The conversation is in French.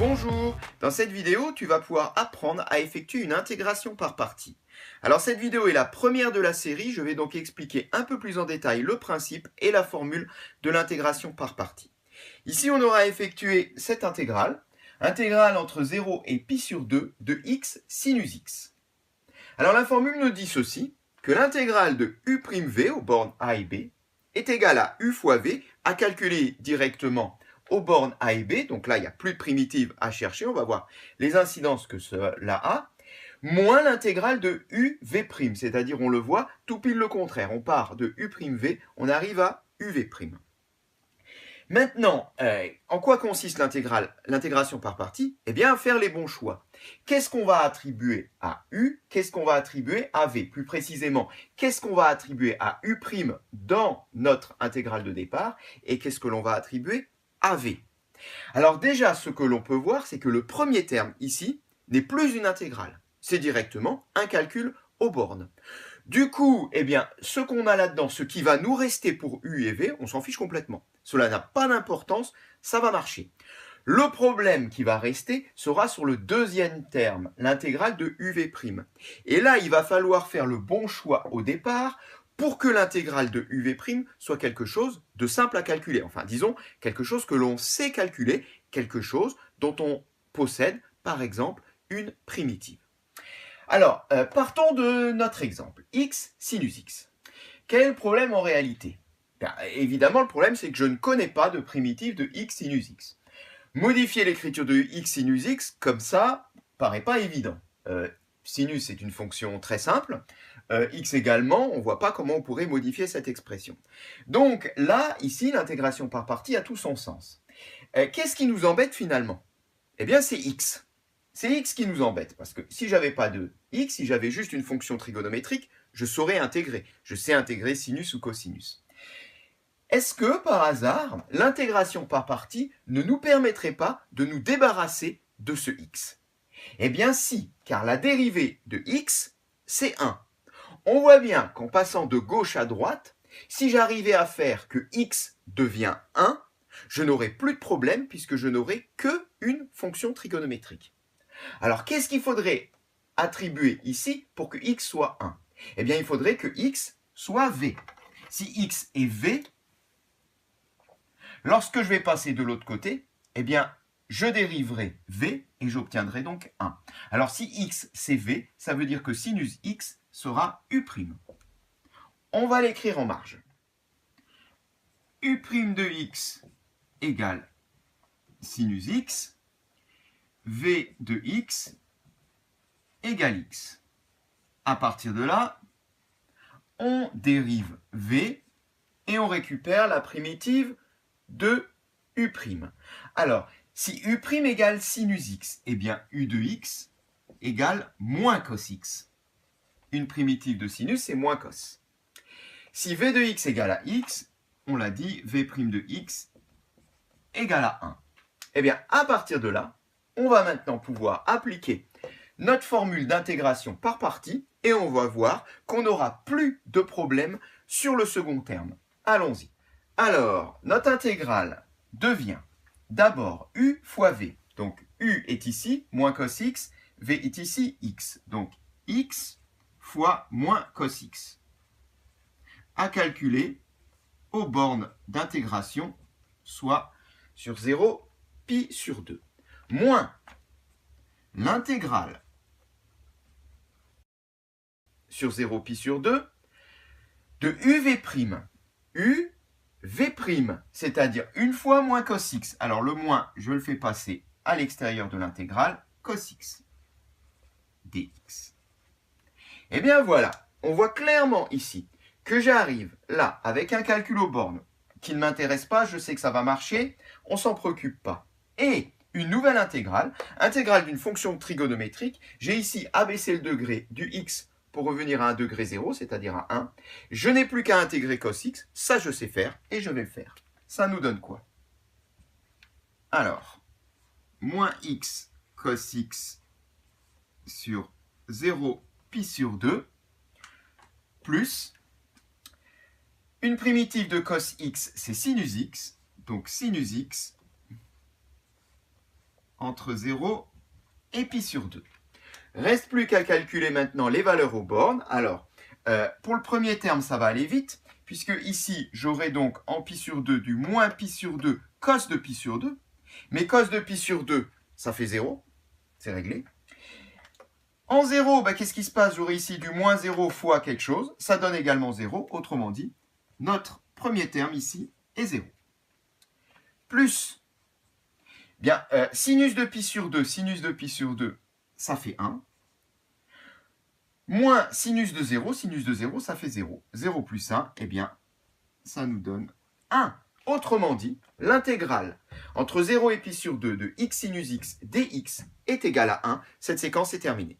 Bonjour, dans cette vidéo, tu vas pouvoir apprendre à effectuer une intégration par partie. Alors cette vidéo est la première de la série, je vais donc expliquer un peu plus en détail le principe et la formule de l'intégration par partie. Ici, on aura effectué cette intégrale entre 0 et pi sur 2 de x sinus x. Alors la formule nous dit ceci, que l'intégrale de u'v aux bornes a et b est égale à u fois v à calculer directement aux bornes a et b, donc là il n'y a plus de primitive à chercher, on va voir les incidences que cela a, moins l'intégrale de uv', c'est-à-dire on le voit tout pile le contraire, on part de u'v, on arrive à uv'. Maintenant, en quoi consiste l'intégration par partie? Eh bien, à faire les bons choix. Qu'est-ce qu'on va attribuer à U? Qu'est-ce qu'on va attribuer à V? Plus précisément, qu'est-ce qu'on va attribuer à U' dans notre intégrale de départ? Et qu'est-ce que l'on va attribuer à V? Alors déjà, ce que l'on peut voir, c'est que le premier terme ici n'est plus une intégrale. C'est directement un calcul aux bornes. Du coup, eh bien, ce qu'on a là-dedans, ce qui va nous rester pour U et V, on s'en fiche complètement. Cela n'a pas d'importance, ça va marcher. Le problème qui va rester sera sur le deuxième terme, l'intégrale de uv'. Et là, il va falloir faire le bon choix au départ pour que l'intégrale de uv' soit quelque chose de simple à calculer. Enfin, disons, quelque chose que l'on sait calculer, quelque chose dont on possède, par exemple, une primitive. Alors, partons de notre exemple, x sinus x. Quel est le problème en réalité? Évidemment, le problème, c'est que je ne connais pas de primitive de x sinus x. Modifier l'écriture de x sinus x, comme ça, paraît pas évident. Sinus, c'est une fonction très simple. X également, on ne voit pas comment on pourrait modifier cette expression. Donc là, ici, l'intégration par partie a tout son sens. Qu'est-ce qui nous embête finalement? Eh bien, c'est x. C'est x qui nous embête, parce que si j'avais pas de x, si j'avais juste une fonction trigonométrique, je saurais intégrer. Je sais intégrer sinus ou cosinus. Est-ce que, par hasard, l'intégration par partie ne nous permettrait pas de nous débarrasser de ce x? Eh bien si, car la dérivée de x, c'est 1. On voit bien qu'en passant de gauche à droite, si j'arrivais à faire que x devient 1, je n'aurais plus de problème puisque je n'aurais qu'une fonction trigonométrique. Alors, qu'est-ce qu'il faudrait attribuer ici pour que x soit 1? Eh bien, il faudrait que x soit v. Si x est v, lorsque je vais passer de l'autre côté, eh bien, je dériverai v et j'obtiendrai donc 1. Alors, si x c'est v, ça veut dire que sinus x sera u'. On va l'écrire en marge. u' de x égale sinus x, v de x égale x. À partir de là, on dérive v et on récupère la primitive de u'. Alors, si u' égale sinus x, eh bien u de x égale moins cos x. Une primitive de sinus, c'est moins cos. Si v de x égale à x, on l'a dit, v' de x égale à 1. Eh bien, à partir de là, on va maintenant pouvoir appliquer notre formule d'intégration par partie et on va voir qu'on n'aura plus de problème sur le second terme. Allons-y. Alors, notre intégrale devient d'abord u fois v. Donc, u est ici, moins cos x, v est ici, x. Donc, x fois moins cos x. À calculer aux bornes d'intégration, soit sur 0, pi sur 2. Moins l'intégrale sur 0 pi sur 2 de uv'. uv', c'est-à-dire une fois moins cos x. Alors le moins, je le fais passer à l'extérieur de l'intégrale, cos x dx. Eh bien voilà, on voit clairement ici que j'arrive là avec un calcul aux bornes qui ne m'intéresse pas, je sais que ça va marcher, on ne s'en préoccupe pas. Et une nouvelle intégrale d'une fonction trigonométrique, j'ai ici abaissé le degré du x pour revenir à un degré 0, c'est-à-dire à 1. Je n'ai plus qu'à intégrer cos x, ça je sais faire, et je vais le faire. Ça nous donne quoi? Alors, moins x cos x sur 0 pi sur 2, plus une primitive de cos x, c'est sinus x, donc sinus x entre 0 et pi sur 2. Reste plus qu'à calculer maintenant les valeurs aux bornes. Alors, pour le premier terme, ça va aller vite, puisque ici, j'aurai donc en pi sur 2 du moins pi sur 2 cos de pi sur 2. Mais cos de pi sur 2, ça fait 0. C'est réglé. En 0, qu'est-ce qui se passe? J'aurai ici du moins 0 fois quelque chose. Ça donne également 0. Autrement dit, notre premier terme ici est 0. Plus, bien, sinus de pi sur 2, ça fait 1. Moins sinus de 0, ça fait 0. 0 plus 1, eh bien, ça nous donne 1. Autrement dit, l'intégrale entre 0 et pi sur 2 de x sinus x dx est égale à 1. Cette séquence est terminée.